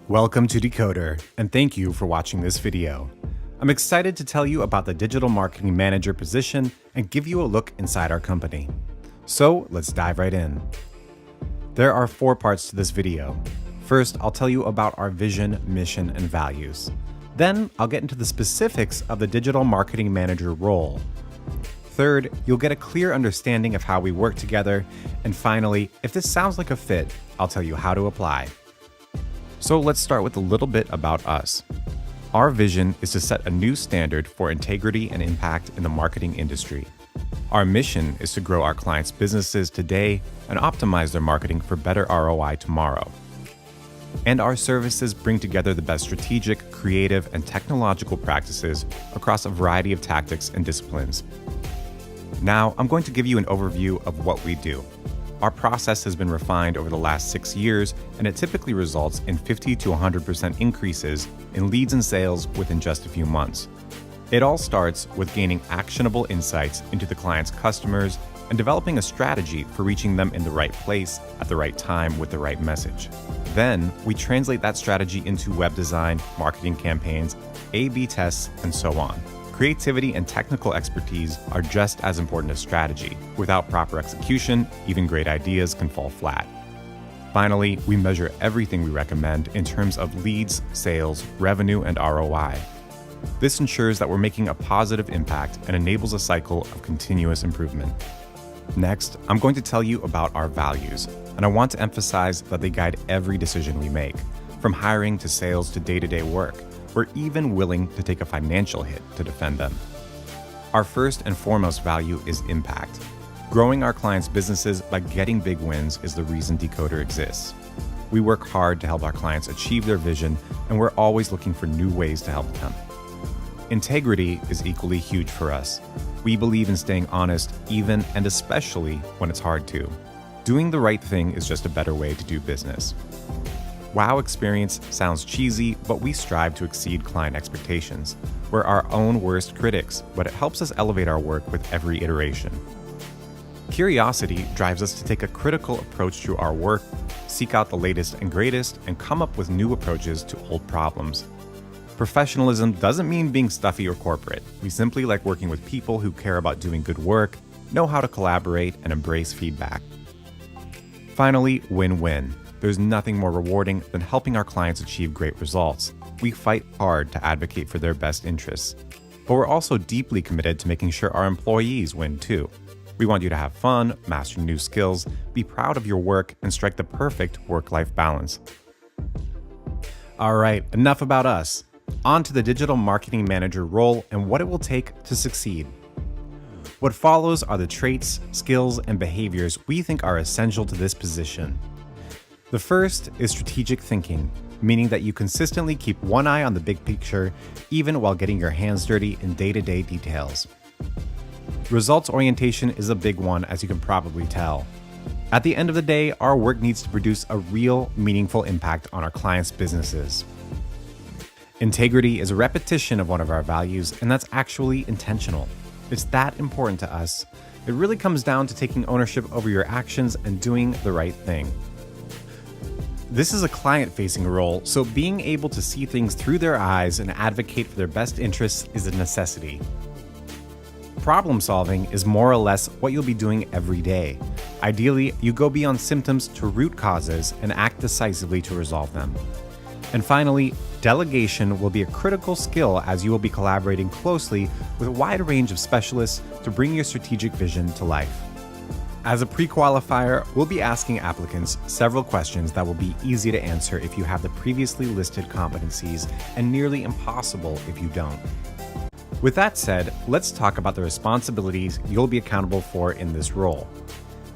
Welcome to Decoder, and thank you for watching this video. I'm excited to tell you about the Digital Marketing Manager position and give you a look inside our company. So let's dive right in. There are 4 parts to this video. First, I'll tell you about our vision, mission, and values. Then, I'll get into the specifics of the Digital Marketing Manager role. Third, you'll get a clear understanding of how we work together. And finally, if this sounds like a fit, I'll tell you how to apply. So let's start with a little bit about us. Our vision is to set a new standard for integrity and impact in the marketing industry. Our mission is to grow our clients' businesses today and optimize their marketing for better ROI tomorrow. And our services bring together the best strategic, creative, and technological practices across a variety of tactics and disciplines. Now, I'm going to give you an overview of what we do. Our process has been refined over the last 6 years, and it typically results in 50 to 100% increases in leads and sales within just a few months. It all starts with gaining actionable insights into the client's customers and developing a strategy for reaching them in the right place at the right time with the right message. Then, we translate that strategy into web design, marketing campaigns, A/B tests, and so on. Creativity and technical expertise are just as important as strategy. Without proper execution, even great ideas can fall flat. Finally, we measure everything we recommend in terms of leads, sales, revenue, and ROI. This ensures that we're making a positive impact and enables a cycle of continuous improvement. Next, I'm going to tell you about our values, and I want to emphasize that they guide every decision we make, from hiring to sales to day-to-day work. We're even willing to take a financial hit to defend them. Our first and foremost value is impact. Growing our clients' businesses by getting big wins is the reason Decoder exists. We work hard to help our clients achieve their vision, and we're always looking for new ways to help them. Integrity is equally huge for us. We believe in staying honest, even and especially when it's hard to. Doing the right thing is just a better way to do business. Wow experience sounds cheesy, but we strive to exceed client expectations. We're our own worst critics, but it helps us elevate our work with every iteration. Curiosity drives us to take a critical approach to our work, seek out the latest and greatest, and come up with new approaches to old problems. Professionalism doesn't mean being stuffy or corporate. We simply like working with people who care about doing good work, know how to collaborate, and embrace feedback. Finally, win-win. There's nothing more rewarding than helping our clients achieve great results. We fight hard to advocate for their best interests. But we're also deeply committed to making sure our employees win too. We want you to have fun, master new skills, be proud of your work, and strike the perfect work-life balance. All right, enough about us. On to the Digital Marketing Manager role and what it will take to succeed. What follows are the traits, skills, and behaviors we think are essential to this position. The first is strategic thinking, meaning that you consistently keep one eye on the big picture, even while getting your hands dirty in day-to-day details. Results orientation is a big one, as you can probably tell. At the end of the day, our work needs to produce a real, meaningful impact on our clients' businesses. Integrity is a repetition of one of our values, and that's actually intentional. It's that important to us. It really comes down to taking ownership over your actions and doing the right thing. This is a client-facing role, so being able to see things through their eyes and advocate for their best interests is a necessity. Problem solving is more or less what you'll be doing every day. Ideally, you go beyond symptoms to root causes and act decisively to resolve them. And finally, delegation will be a critical skill as you will be collaborating closely with a wide range of specialists to bring your strategic vision to life. As a pre-qualifier, we'll be asking applicants several questions that will be easy to answer if you have the previously listed competencies and nearly impossible if you don't. With that said, let's talk about the responsibilities you'll be accountable for in this role.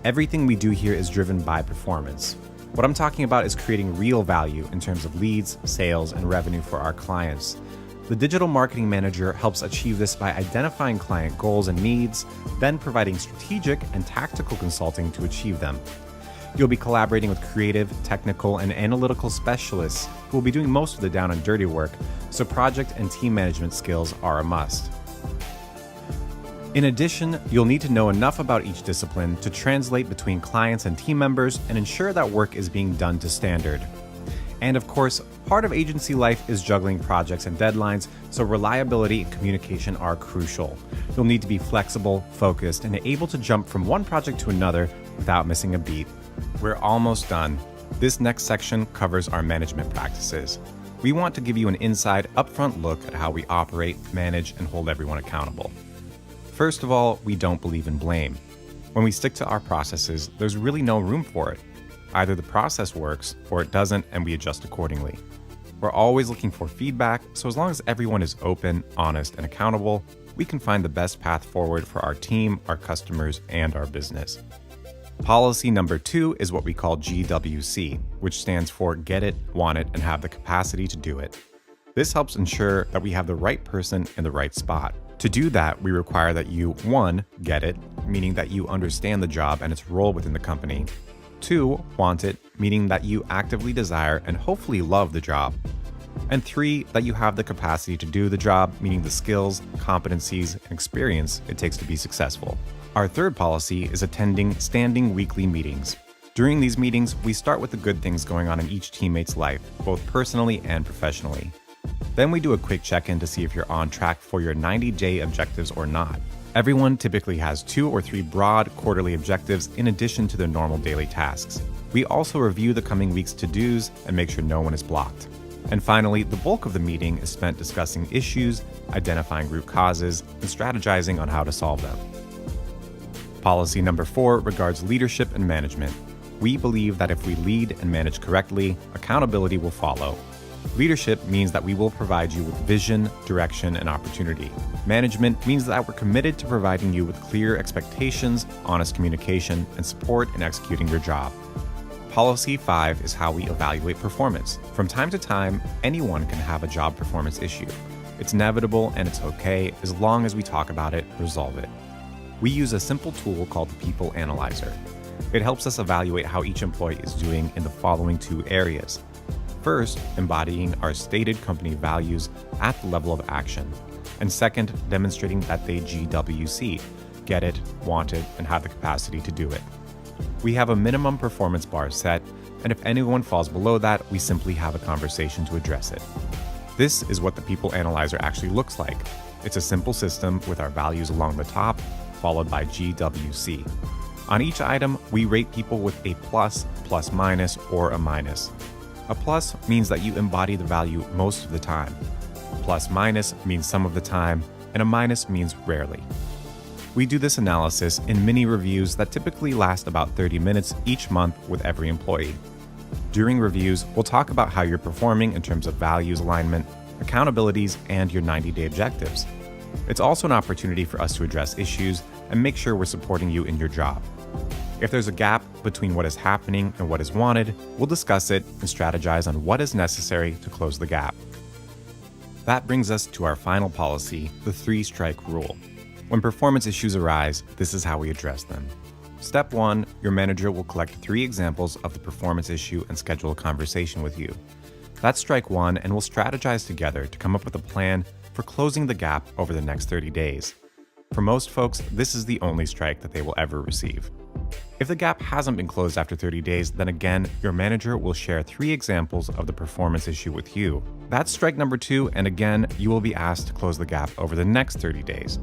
Everything we do here is driven by performance. What I'm talking about is creating real value in terms of leads, sales, and revenue for our clients. The Digital Marketing Manager helps achieve this by identifying client goals and needs, then providing strategic and tactical consulting to achieve them. You'll be collaborating with creative, technical, and analytical specialists who will be doing most of the down and dirty work, so project and team management skills are a must. In addition, you'll need to know enough about each discipline to translate between clients and team members and ensure that work is being done to standard. And of course, part of agency life is juggling projects and deadlines, so reliability and communication are crucial. You'll need to be flexible, focused, and able to jump from one project to another without missing a beat. We're almost done. This next section covers our management practices. We want to give you an inside, upfront look at how we operate, manage, and hold everyone accountable. First of all, we don't believe in blame. When we stick to our processes, there's really no room for it. Either the process works or it doesn't, and we adjust accordingly. We're always looking for feedback, so as long as everyone is open, honest, and accountable, we can find the best path forward for our team, our customers, and our business. Policy number 2 is what we call GWC, which stands for Get It, Want It, and Have the Capacity to Do It. This helps ensure that we have the right person in the right spot. To do that, we require that you, 1, get it, meaning that you understand the job and its role within the company. 2, want it, meaning that you actively desire and hopefully love the job. And 3, that you have the capacity to do the job, meaning the skills, competencies, and experience it takes to be successful. Our third policy is attending standing weekly meetings. During these meetings, we start with the good things going on in each teammate's life, both personally and professionally. Then we do a quick check-in to see if you're on track for your 90-day objectives or not. Everyone typically has 2 or 3 broad quarterly objectives in addition to their normal daily tasks. We also review the coming week's to-dos and make sure no one is blocked. And finally, the bulk of the meeting is spent discussing issues, identifying root causes, and strategizing on how to solve them. Policy number 4 regards leadership and management. We believe that if we lead and manage correctly, accountability will follow. Leadership means that we will provide you with vision, direction, and opportunity. Management means that we're committed to providing you with clear expectations, honest communication, and support in executing your job. Policy 5 is how we evaluate performance. From time to time, anyone can have a job performance issue. It's inevitable and it's okay as long as we talk about it and resolve it. We use a simple tool called the People Analyzer. It helps us evaluate how each employee is doing in the following 2 areas. First, embodying our stated company values at the level of action. And second, demonstrating that they GWC, get it, want it, and have the capacity to do it. We have a minimum performance bar set, and if anyone falls below that, we simply have a conversation to address it. This is what the People Analyzer actually looks like. It's a simple system with our values along the top, followed by GWC. On each item, we rate people with a plus, plus minus, or a minus. A plus means that you embody the value most of the time. Plus minus means some of the time, and a minus means rarely. We do this analysis in mini reviews that typically last about 30 minutes each month with every employee. During reviews, we'll talk about how you're performing in terms of values alignment, accountabilities, and your 90-day objectives. It's also an opportunity for us to address issues and make sure we're supporting you in your job. If there's a gap between what is happening and what is wanted, we'll discuss it and strategize on what is necessary to close the gap. That brings us to our final policy, the 3-strike rule. When performance issues arise, this is how we address them. Step 1, your manager will collect 3 examples of the performance issue and schedule a conversation with you. That's strike 1, and we'll strategize together to come up with a plan for closing the gap over the next 30 days. For most folks, this is the only strike that they will ever receive. If the gap hasn't been closed after 30 days, then again, your manager will share 3 examples of the performance issue with you. That's strike number 2, and again, you will be asked to close the gap over the next 30 days.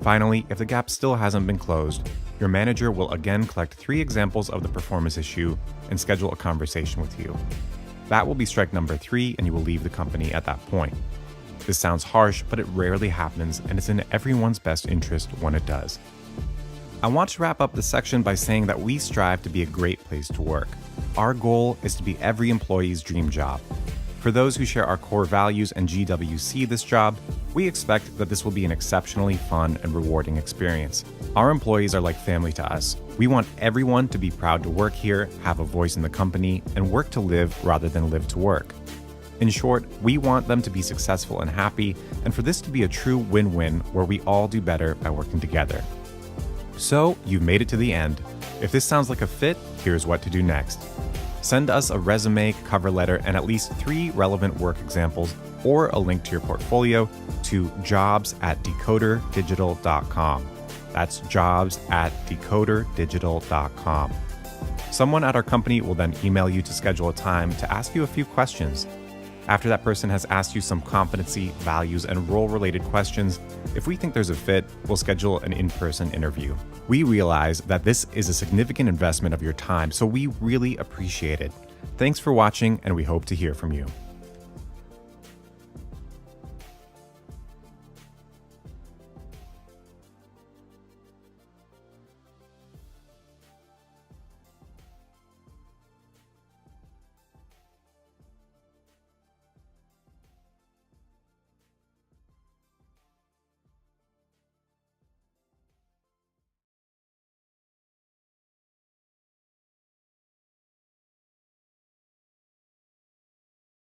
Finally, if the gap still hasn't been closed, your manager will again collect 3 examples of the performance issue and schedule a conversation with you. That will be strike number 3, and you will leave the company at that point. This sounds harsh, but it rarely happens, and it's in everyone's best interest when it does. I want to wrap up this section by saying that we strive to be a great place to work. Our goal is to be every employee's dream job. For those who share our core values and GWC this job, we expect that this will be an exceptionally fun and rewarding experience. Our employees are like family to us. We want everyone to be proud to work here, have a voice in the company, and work to live rather than live to work. In short, we want them to be successful and happy, and for this to be a true win-win where we all do better by working together. So, you've made it to the end. If this sounds like a fit, here's what to do next. Send us a resume, cover letter, and at least 3 relevant work examples or a link to your portfolio to jobs@decoderdigital.com. That's jobs@decoderdigital.com. Someone at our company will then email you to schedule a time to ask you a few questions. After that person has asked you some competency, values, and role-related questions, if we think there's a fit, we'll schedule an in-person interview. We realize that this is a significant investment of your time, so we really appreciate it. Thanks for watching, and we hope to hear from you.